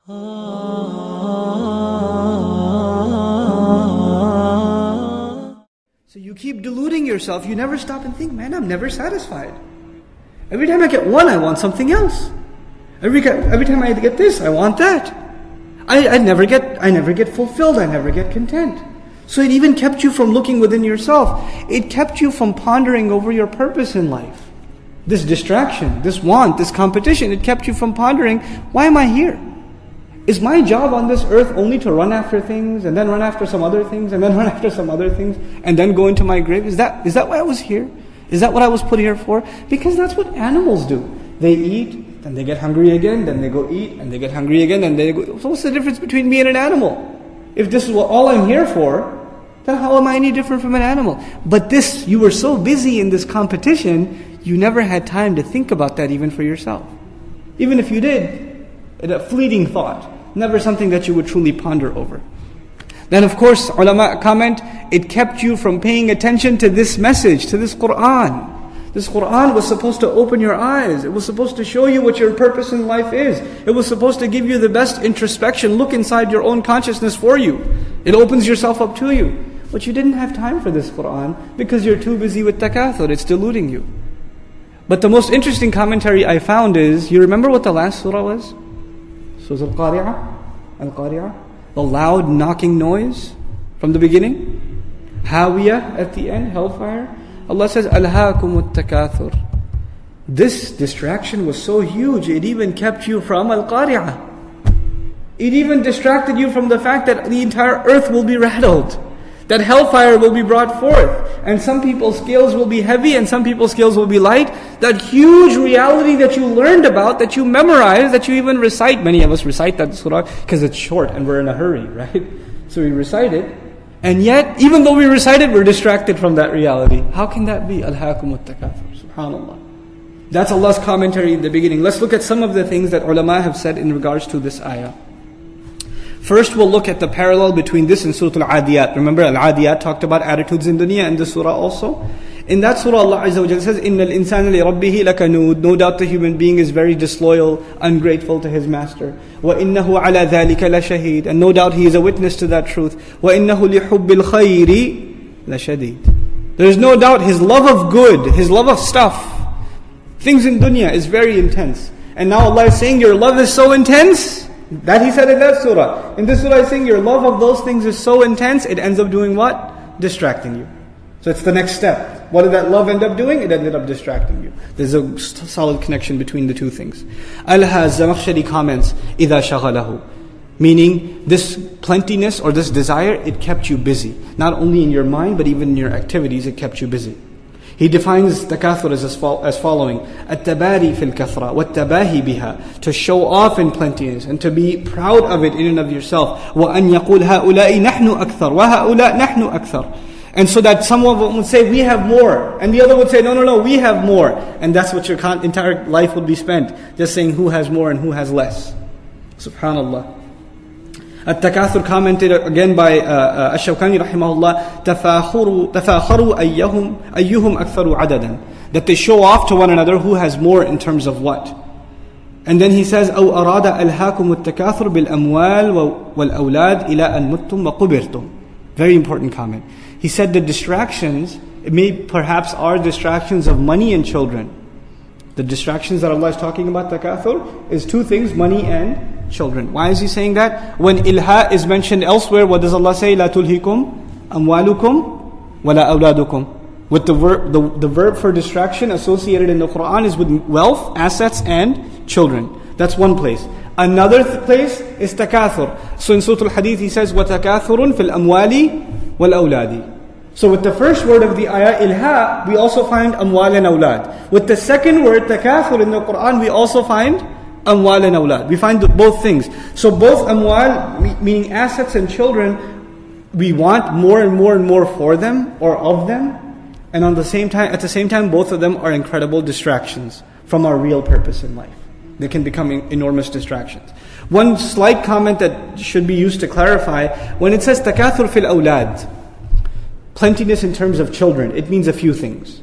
So you keep deluding yourself. You never stop and think, man, I'm never satisfied. Every time I get one, I want something else. Every time I get this, I want that. I never get fulfilled. I never get content. So it even kept you from looking within yourself. It kept you from pondering over your purpose in life. This distraction, this want, this competition, it kept you from pondering, why am I here? Is my job on this earth only to run after things, and then run after some other things, and then run after some other things, and then go into my grave? Is that why I was here? Is that what I was put here for? Because that's what animals do. They eat, then they get hungry again, then they go eat, and they get hungry again, and they go. So what's the difference between me and an animal? If this is what all I'm here for, then how am I any different from an animal? But this, you were so busy in this competition, you never had time to think about that even for yourself. Even if you did, it's a fleeting thought, never something that you would truly ponder over. Then of course, ulama comment, it kept you from paying attention to this message, to this Qur'an. This Qur'an was supposed to open your eyes. It was supposed to show you what your purpose in life is. It was supposed to give you the best introspection, look inside your own consciousness for you. It opens yourself up to you. But you didn't have time for this Qur'an because you're too busy with takathur, it's deluding you. But the most interesting commentary I found is, you remember what the last surah was? Surah Al-Qari'ah? Al-Qari'ah? The loud knocking noise from the beginning. Hawiyah at the end, hellfire. Allah says, Alhaakumut takathur. This distraction was so huge, it even kept you from Al-Qari'ah. It even distracted you from the fact that the entire earth will be rattled. That hellfire will be brought forth. And some people's scales will be heavy and some people's scales will be light. That huge reality that you learned about, that you memorized, that you even recite. Many of us recite that surah because it's short and we're in a hurry, right? So we recite it. And yet, even though we recite it, we're distracted from that reality. How can that be? Alhaakumut takathur. Subhanallah. That's Allah's commentary in the beginning. Let's look at some of the things that ulama have said in regards to this ayah. First, we'll look at the parallel between this and Surah Al-Adiyat. Remember, Al-Adiyat talked about attitudes in dunya, and this surah also. In that surah, Allah Azza wa Jalla says, إِنَّ الْإِنسَانَ لِرَبِّهِ لَكَنُودٌ. No doubt the human being is very disloyal, ungrateful to his master. وَإِنَّهُ عَلَى ذَلِكَ لَشَهِيدٌ. And no doubt he is a witness to that truth. وَإِنَّهُ لِحُبِّ الْخَيْرِ لَشَدِيدٌ. There is no doubt his love of good, his love of stuff, things in dunya is very intense. And now Allah is saying, your love is so intense. That He said in that surah. In this surah He's saying your love of those things is so intense, it ends up doing what? Distracting you. So it's the next step. What did that love end up doing? It ended up distracting you. There's a solid connection between the two things. Al-Zamakhshari comments, إِذَا شَغَلَهُ. Meaning, this plentiness or this desire, it kept you busy. Not only in your mind, but even in your activities, it kept you busy. He defines takathur as following: at-tabari fil kathra, wat-tabahi biha, to show off in plentiness and to be proud of it in and of yourself. Wa an yaqul haula'i nahnu akthar, wa haula' nahnu akthar. And so that some of them would say, we have more, and the other would say, no, we have more. And that's what your entire life would be spent, just saying who has more and who has less. Subhanallah. At-Takathur commented again by Ash-Shawkani rahimahullah, تَفَاخَرُوا أَيُّهُمْ أَكْثَرُ عَدَدًا. That they show off to one another who has more in terms of what. And then he says, أَوْ أَرَادَ أَلْهَاكُمُ التَّكَاثُرُ بِالْأَمْوَالِ وَالْأَوْلَادِ إِلَىٰ أَن مُتُّمْ وَقُبِرْتُمْ. Very important comment. He said the distractions, it may perhaps are distractions of money and children. The distractions that Allah is talking about, takathur, is two things, money and children. Why is He saying that? When ilha is mentioned elsewhere, what does Allah say? لَا تُلْهِكُمْ أَمْوَالُكُمْ وَلَا أَوْلَادُكُمْ. With the verb for distraction associated in the Qur'an is with wealth, assets and children. That's one place. Another place is takathur. So in Surah Al-Hadith He says, وَتَكَاثُرٌ فِي الْأَمْوَالِ وَالْأَوْلَادِ. So with the first word of the ayah, ilha, we also find amwal and awlad. With the second word, takathur, in the Qur'an, we also find amwal and awlad. We find both things. So both amwal, meaning assets and children, we want more and more and more for them or of them. And at the same time, both of them are incredible distractions from our real purpose in life. They can become enormous distractions. One slight comment that should be used to clarify, when it says takathur fil awlad, plentiness in terms of children, it means a few things.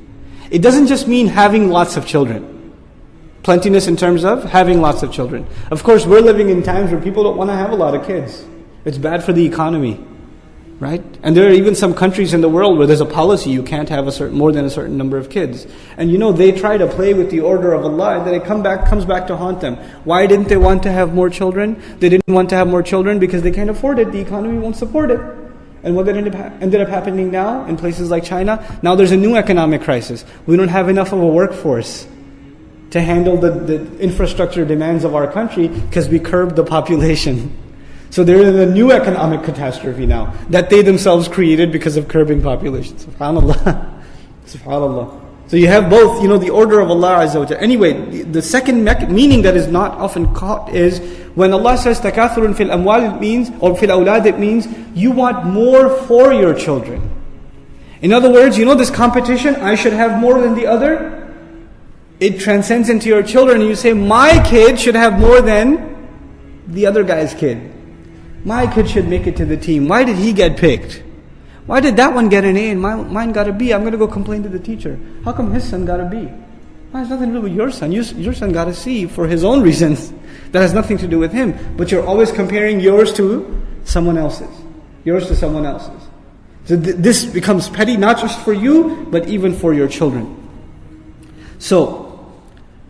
It doesn't just mean having lots of children. Plentiness in terms of having lots of children. Of course, we're living in times where people don't want to have a lot of kids. It's bad for the economy, right? And there are even some countries in the world where there's a policy you can't have more than a certain number of kids. And they try to play with the order of Allah, and then it comes back to haunt them. Why didn't they want to have more children? They didn't want to have more children because they can't afford it. The economy won't support it. And what ended up happening now in places like China, now there's a new economic crisis. We don't have enough of a workforce to handle the infrastructure demands of our country because we curbed the population. So they're in a new economic catastrophe now that they themselves created because of curbing population. SubhanAllah. SubhanAllah. So you have both, the order of Allah Azza wa Jalla. Anyway, the second meaning that is not often caught is when Allah says takathurun fil amwal, it means, or fil awlad, it means you want more for your children. In other words, this competition, I should have more than the other. It transcends into your children, and you say, my kid should have more than the other guy's kid. My kid should make it to the team. Why did he get picked? Why did that one get an A and mine got a B? I'm going to go complain to the teacher. How come his son got a B? That has nothing to do with your son. Your son got a C for his own reasons. That has nothing to do with him. But you're always comparing yours to someone else's. Yours to someone else's. So this becomes petty, not just for you, but even for your children. So,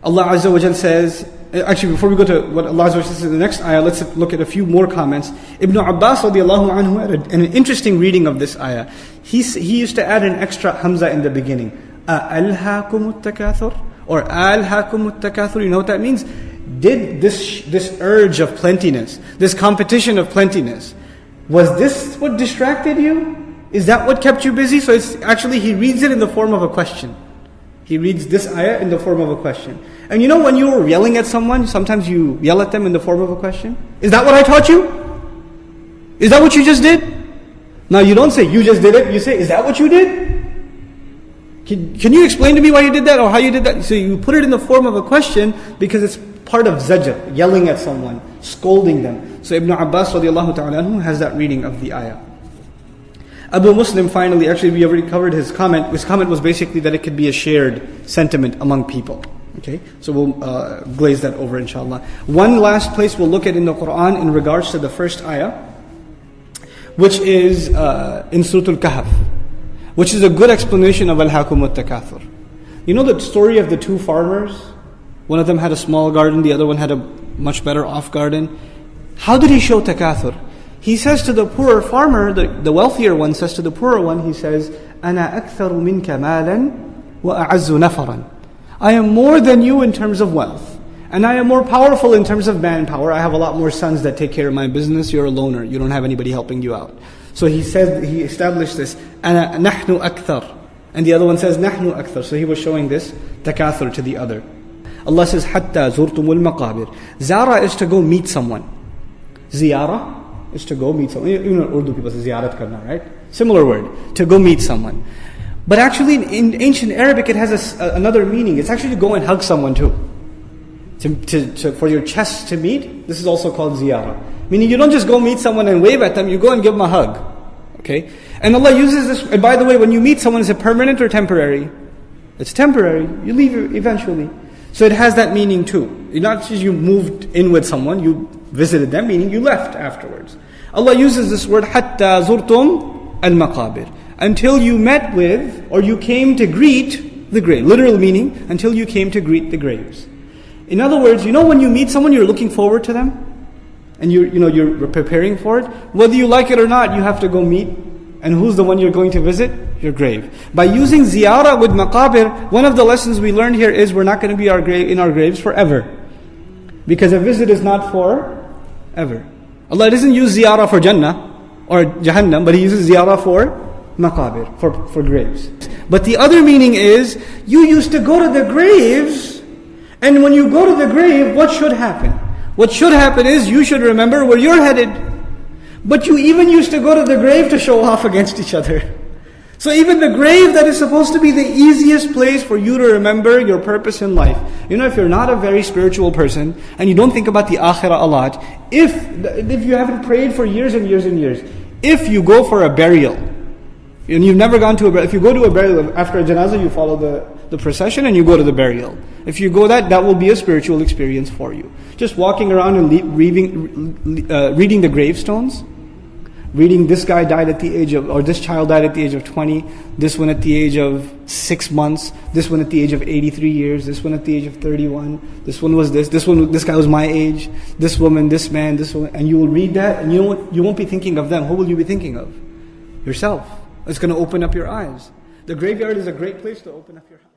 Allah Azza wa Jal says, actually before we go to what Allah Azza wa Jal says in the next ayah, let's look at a few more comments. Ibn Abbas radiallahu anhu had an interesting reading of this ayah. He used to add an extra hamza in the beginning. أَأَلْهَاكُمُ التَّكَاثُرُ or أَلْهَاكُمُ التَّكَاثُرُ. You know what that means? Did this urge of plentiness, this competition of plentiness, was this what distracted you? Is that what kept you busy? So it's actually, he reads it in the form of a question. He reads this ayah in the form of a question. And when you were yelling at someone, sometimes you yell at them in the form of a question. Is that what I taught you? Is that what you just did? Now you don't say, you just did it. You say, is that what you did? Can you explain to me why you did that or how you did that? So you put it in the form of a question because it's part of zajr, yelling at someone, scolding them. So Ibn Abbas radiallahu ta'ala anhu has that reading of the ayah. Abu Muslim finally, actually we already covered his comment. His comment was basically that it could be a shared sentiment among people. Okay, so we'll glaze that over inshallah. One last place we'll look at in the Quran in regards to the first ayah, which is in Surah Al-Kahf, which is a good explanation of Al-Hakum At-Takathur. You know the story of the two farmers? One of them had a small garden, the other one had a much better off garden. How did he show takathur? He says to the poorer farmer, the wealthier one says to the poorer one, he says, أَنَا أَكْثَرُ مِنْكَ مَالًا وَأَعَزُّ نَفَرًا. I am more than you in terms of wealth. And I am more powerful in terms of manpower. I have a lot more sons that take care of my business. You're a loner. You don't have anybody helping you out. So he said, he established this, أَنَا نَحْنُ أَكْثَرُ. And the other one says, نَحْنُ أَكْثَرُ. So he was showing this takathur to the other. Allah says, حَتَّى زُرْتُمُ الْمَقَابِرِ. Zara is to go meet someone. Ziyara is to go meet someone. Even in Urdu people say ziyarat karna, right? Similar word, to go meet someone. But actually in ancient Arabic it has another meaning. It's actually to go and hug someone too. For your chest to meet, this is also called ziyara. Meaning you don't just go meet someone and wave at them, you go and give them a hug. Okay? And Allah uses this, and by the way, when you meet someone, is it permanent or temporary? It's temporary. You leave eventually. So it has that meaning too. Not just you moved in with someone, you visited them, meaning you left afterwards. Allah uses this word, حَتَّى زُرْتُمْ الْمَقَابِرِ. Until you met with, or you came to greet the grave. Literal meaning, until you came to greet the graves. In other words, when you meet someone, you're looking forward to them. And you're preparing for it. Whether you like it or not, you have to go meet. And who's the one you're going to visit? Your grave. By using ziyarah with maqabir, one of the lessons we learned here is we're not going to be in our graves forever. Because a visit is not for ever. Allah doesn't use ziyarah for Jannah or Jahannam, but He uses ziyarah for maqabir, for graves. But the other meaning is, you used to go to the graves, and when you go to the grave, what should happen? What should happen is, you should remember where you're headed. But you even used to go to the grave to show off against each other. So even the grave that is supposed to be the easiest place for you to remember your purpose in life. If you're not a very spiritual person, and you don't think about the akhirah a lot, if you haven't prayed for years and years and years, if you go for a burial, And you've never gone to if you go to a burial, after a janazah, you follow the procession and you go to the burial. If you go that will be a spiritual experience for you. Just walking around and reading the gravestones, reading this guy died at the age of, or this child died at the age of 20, this one at the age of 6 months, this one at the age of 83 years, this one at the age of 31, this one was this guy was my age, this woman, this man, this woman, and you will read that and you won't be thinking of them. Who will you be thinking of? Yourself. It's going to open up your eyes. The graveyard is a great place to open up your eyes.